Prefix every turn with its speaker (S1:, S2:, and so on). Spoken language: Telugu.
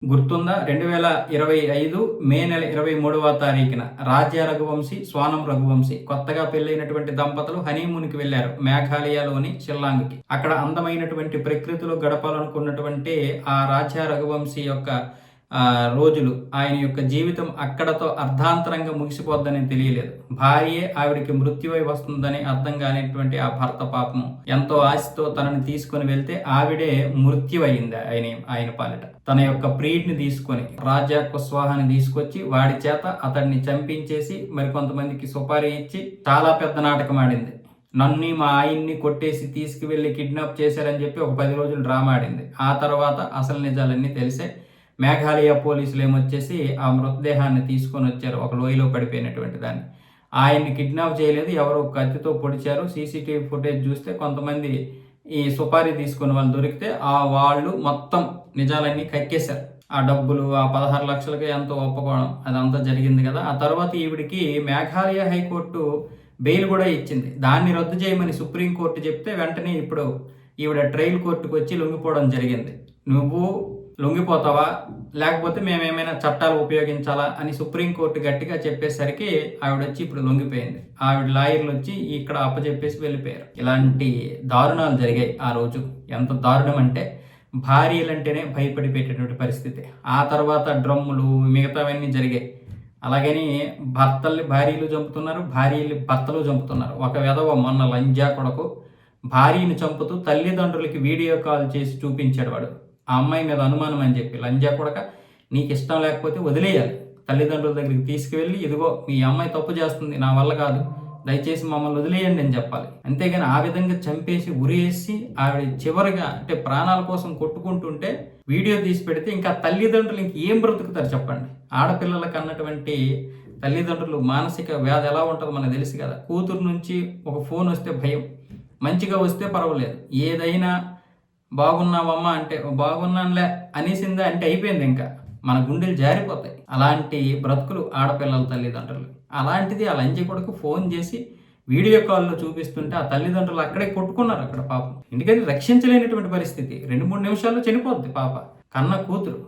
S1: గుర్తుందా? 2025 మే నెల 23వ తారీఖున రాజ్య రఘువంశీ, స్వానం రఘువంశీ కొత్తగా పెళ్లైనటువంటి దంపతులు హనీమూన్‌కి వెళ్లారు మేఘాలయలోని షిల్లాంగ్‌కి. అక్కడ అందమైనటువంటి ప్రకృతిలో గడపాలనుకున్నటువంటి ఆ రాజ్య రఘువంశీ యొక్క రోజులు, ఆయన యొక్క జీవితం అక్కడతో అర్ధాంతరంగా ముగిసిపోద్దని తెలియలేదు. భార్యే ఆవిడికి మృత్యువై వస్తుందని అర్థం కానిటువంటి ఆ భర్త పాపం ఎంతో ఆశతో తనని తీసుకుని వెళ్తే ఆవిడే మృత్యువయింది ఆయన పాలిట. తన యొక్క ప్రియుడిని తీసుకొని రాజా కుస్వాహాని తీసుకొచ్చి వాడి చేత అతడిని చంపించేసి మరికొంతమందికి సుపారీ ఇచ్చి చాలా పెద్ద నాటకం ఆడింది. నన్ను మా ఆయన్ని కొట్టేసి తీసుకువెళ్ళి కిడ్నాప్ చేశారని చెప్పి ఒక 10 రోజులు డ్రామా ఆడింది. ఆ తర్వాత అసలు నిజాలన్నీ తెలిసే మేఘాలయ పోలీసులు ఏమొచ్చేసి ఆ మృతదేహాన్ని తీసుకొని వచ్చారు, ఒక లోయలో పడిపోయినటువంటి దాన్ని. ఆయన్ని కిడ్నాప్ చేయలేదు, ఎవరో కత్తితో పొడిచారు. సీసీటీవీ ఫుటేజ్ చూస్తే కొంతమంది ఈ సుపారీ తీసుకుని వాళ్ళు దొరికితే వాళ్ళు మొత్తం నిజాలన్నీ కక్కేశారు. ఆ డబ్బులు, ఆ 16 లక్షలకి ఎంతో ఒప్పుకోవడం అదంతా జరిగింది కదా. ఆ తర్వాత ఈవిడికి మేఘాలయ హైకోర్టు బెయిల్ కూడా ఇచ్చింది. దాన్ని రద్దు చేయమని సుప్రీంకోర్టు చెప్తే వెంటనే ఇప్పుడు ఈవిడ ట్రయల్ కోర్టుకు వచ్చి లొంగిపోవడం జరిగింది. నువ్వు లొంగిపోతావా, లేకపోతే మేమేమైనా చట్టాలు ఉపయోగించాలా అని సుప్రీంకోర్టు గట్టిగా చెప్పేసరికి ఆవిడ వచ్చి ఇప్పుడు లొంగిపోయింది. ఆవిడ లాయర్లు వచ్చి ఇక్కడ అప్పచెప్పేసి వెళ్ళిపోయారు. ఇలాంటి దారుణాలు జరిగాయి ఆ రోజు. ఎంత దారుణం అంటే భార్యలంటేనే భయపడిపోయేటటువంటి పరిస్థితి. ఆ తర్వాత డ్రమ్ములు మిగతావన్నీ జరిగాయి. అలాగని భార్యలు చంపుతున్నారు, భార్యలు భర్తలు చంపుతున్నారు. ఒక విధవ మొన్న లంజా కొడుకు భార్యను చంపుతూ తల్లిదండ్రులకి వీడియో కాల్ చేసి చూపించాడు. వాడు ఆ అమ్మాయి మీద అనుమానం అని చెప్పి, లంజా కొడక నీకు ఇష్టం లేకపోతే వదిలేయాలి, తల్లిదండ్రుల దగ్గరికి తీసుకువెళ్ళి ఇదిగో మీ అమ్మాయి తప్పు చేస్తుంది, నా వల్ల కాదు, దయచేసి మమ్మల్ని వదిలేయండి అని చెప్పాలి. అంతేగాని ఆ విధంగా చంపేసి ఉరేసి ఆవిడ చివరిగా అంటే ప్రాణాల కోసం కొట్టుకుంటుంటే వీడియో తీసి పెడితే ఇంకా తల్లిదండ్రులు ఏం బ్రతుకుతారు చెప్పండి. ఆడపిల్లలకు అన్నటువంటి తల్లిదండ్రులు మానసిక వ్యాధి ఎలా ఉంటుందో మనకు తెలుసు కదా. కూతురు నుంచి ఒక ఫోన్ వస్తే భయం, మంచిగా వస్తే పర్వాలేదు, ఏదైనా బాగున్నావమ్మా అంటే బాగున్నానులే అనేసిందా అంటే అయిపోయింది, ఇంకా మన గుండెలు జారిపోతాయి. అలాంటి బ్రతుకులు ఆడపిల్లల తల్లిదండ్రులు. అలాంటిది ఆ లంజి కొడుకు ఫోన్ చేసి వీడియో కాల్లో చూపిస్తుంటే ఆ తల్లిదండ్రులు అక్కడే కొట్టుకున్నారు అక్కడ పాపం. ఎందుకంటే రక్షించలేనటువంటి పరిస్థితి, 2-3 నిమిషాల్లో చనిపోద్ది పాప, కన్న కూతురు.